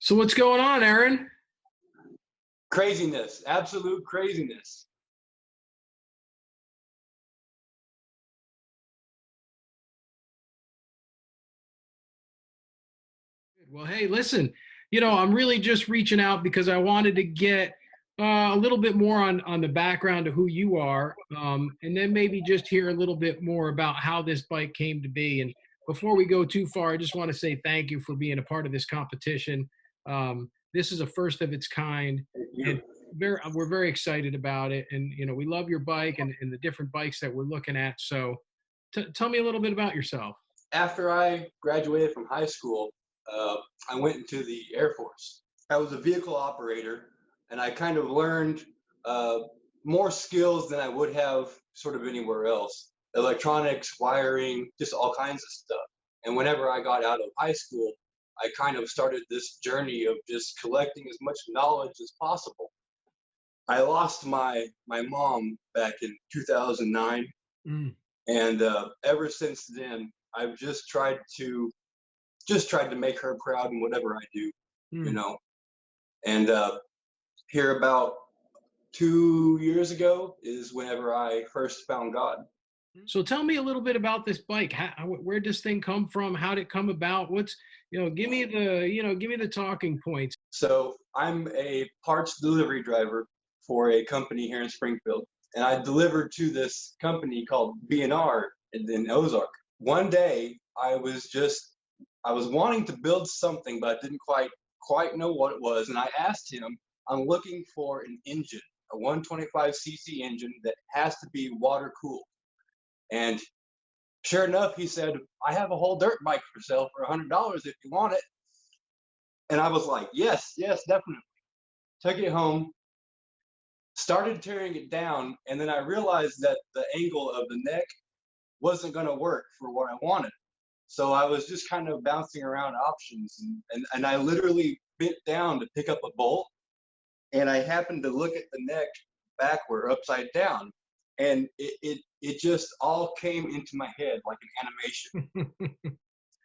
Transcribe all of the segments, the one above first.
So what's going on, Aaron? Craziness, absolute craziness. Well, hey, listen, I'm really just reaching out because I wanted to get a little bit more on the background of who you are, and then maybe just hear a little bit more about how this bike came to be. And before we go too far, I just want to say thank you for being a part of this competition. This is a first of its kind, and we're very excited about it. And we love your bike and the different bikes that we're looking at. So, tell me a little bit about yourself. After I graduated from high school, uh, I went into the Air Force. I was a vehicle operator, and I kind of learned uh, more skills than I would have sort of anywhere else. Electronics, wiring, just all kinds of stuff. And whenever I got out of high school, I kind of started this journey of just collecting as much knowledge as possible. I lost my mom back in 2009, Mm. and ever since then, I've just tried to make her proud in whatever I do, you Mm. know. And here about 2 years ago is whenever I first found God. So tell me a little bit about this bike. Where does this thing come from? How did it come about? Give me the talking points. So I'm a parts delivery driver for a company here in Springfield, and I delivered to this company called B&R in Ozark. One day, I was wanting to build something, but I didn't quite know what it was, and I asked him, I'm looking for an engine, a 125cc engine that has to be water cooled. And sure enough, he said, I have a whole dirt bike for sale for $100 if you want it. And I was like, yes, yes, definitely. Took it home, started tearing it down, and then I realized that the angle of the neck wasn't going to work for what I wanted. So I was just kind of bouncing around options, and I literally bent down to pick up a bolt, and I happened to look at the neck backward, upside down, and it just all came into my head like an animation.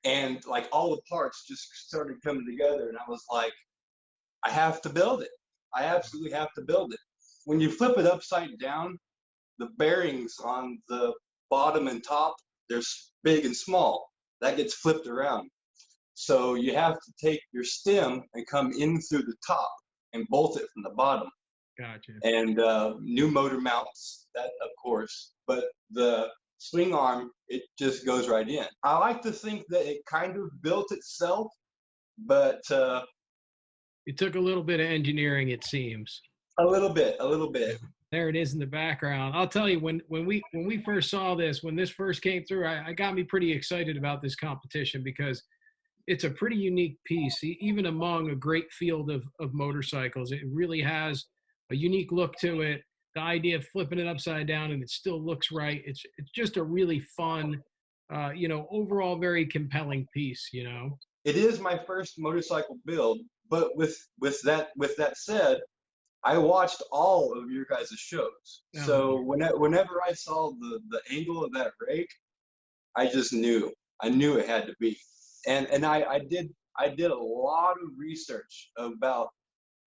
And like all the parts just started coming together, and I was like, I have to build it. I absolutely have to build it. When you flip it upside down, the bearings on the bottom and top, they're big and small. That gets flipped around. So you have to take your stem and come in through the top and bolt it from the bottom. Gotcha. And new motor mounts, that of course, but the swing arm, it just goes right in. I like to think that it kind of built itself, but It took a little bit of engineering, it seems. a little bit, a little bit. There it is in the background. I'll tell you, when we first saw this, when this first came through, I got me pretty excited about this competition because it's a pretty unique piece, even among a great field of motorcycles. It really has a unique look to it. The idea of flipping it upside down and it still looks right. It's just a really fun, overall very compelling piece. It is my first motorcycle build, but with that said, I watched all of your guys' shows. So whenever I saw the angle of that rake, I knew it had to be. And I did a lot of research about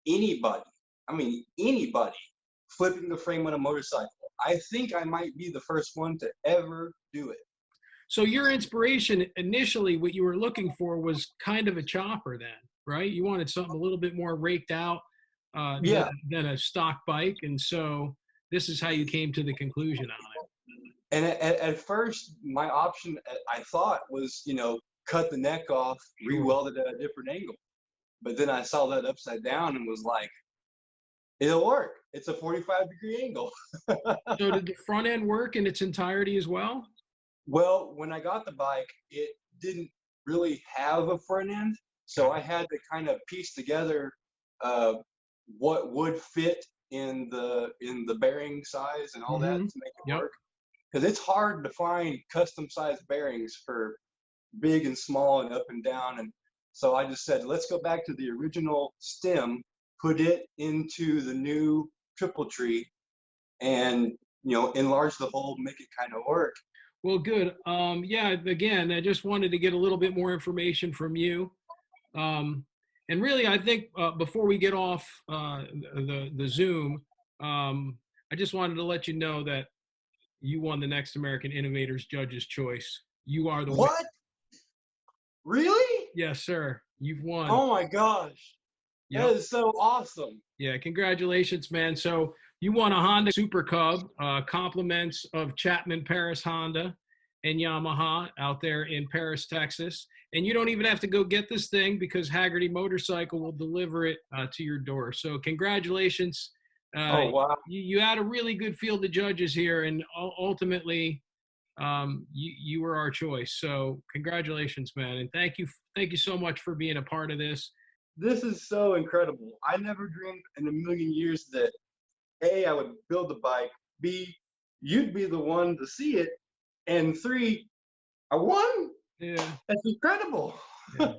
anybody, I mean anybody, flipping the frame on a motorcycle. I think I might be the first one to ever do it. So your inspiration initially, what you were looking for was kind of a chopper then, right? You wanted something a little bit more raked out Yeah. than a stock bike. And so this is how you came to the conclusion on it. And at first, my option I thought was, cut the neck off, re-weld it at a different angle. But then I saw that upside down and was like, it'll work. It's a 45-degree angle. So did the front end work in its entirety as well? Well, when I got the bike, it didn't really have a front end. So I had to kind of piece together uh, what would fit in the bearing size and all that Mm-hmm. to make it Yep. work. Because it's hard to find custom sized bearings for big and small and up and down. And so I just said, let's go back to the original stem, put it into the new triple tree, and enlarge the hole, make it kind of work. Well, good. Yeah, again, I just wanted to get a little bit more information from you. Um, And really, I think before we get off the Zoom, I just wanted to let you know that you won the Next American Innovators Judges Choice. You are the winner. What? Really? Yes, sir. You've won. Oh my gosh. That Yep. is so awesome. Yeah. Congratulations, man. So you won a Honda Super Cub, compliments of Chapman Paris Honda and Yamaha out there in Paris, Texas. And you don't even have to go get this thing because Hagerty Motorcycle will deliver it to your door. So congratulations. Oh wow. You had a really good field of judges here, and ultimately, you were our choice. So congratulations, man, and thank you so much for being a part of this. This is so incredible. I never dreamed in a million years that A, I would build the bike, B, you'd be the one to see it, and 3, I won. Yeah. That's incredible. Yeah.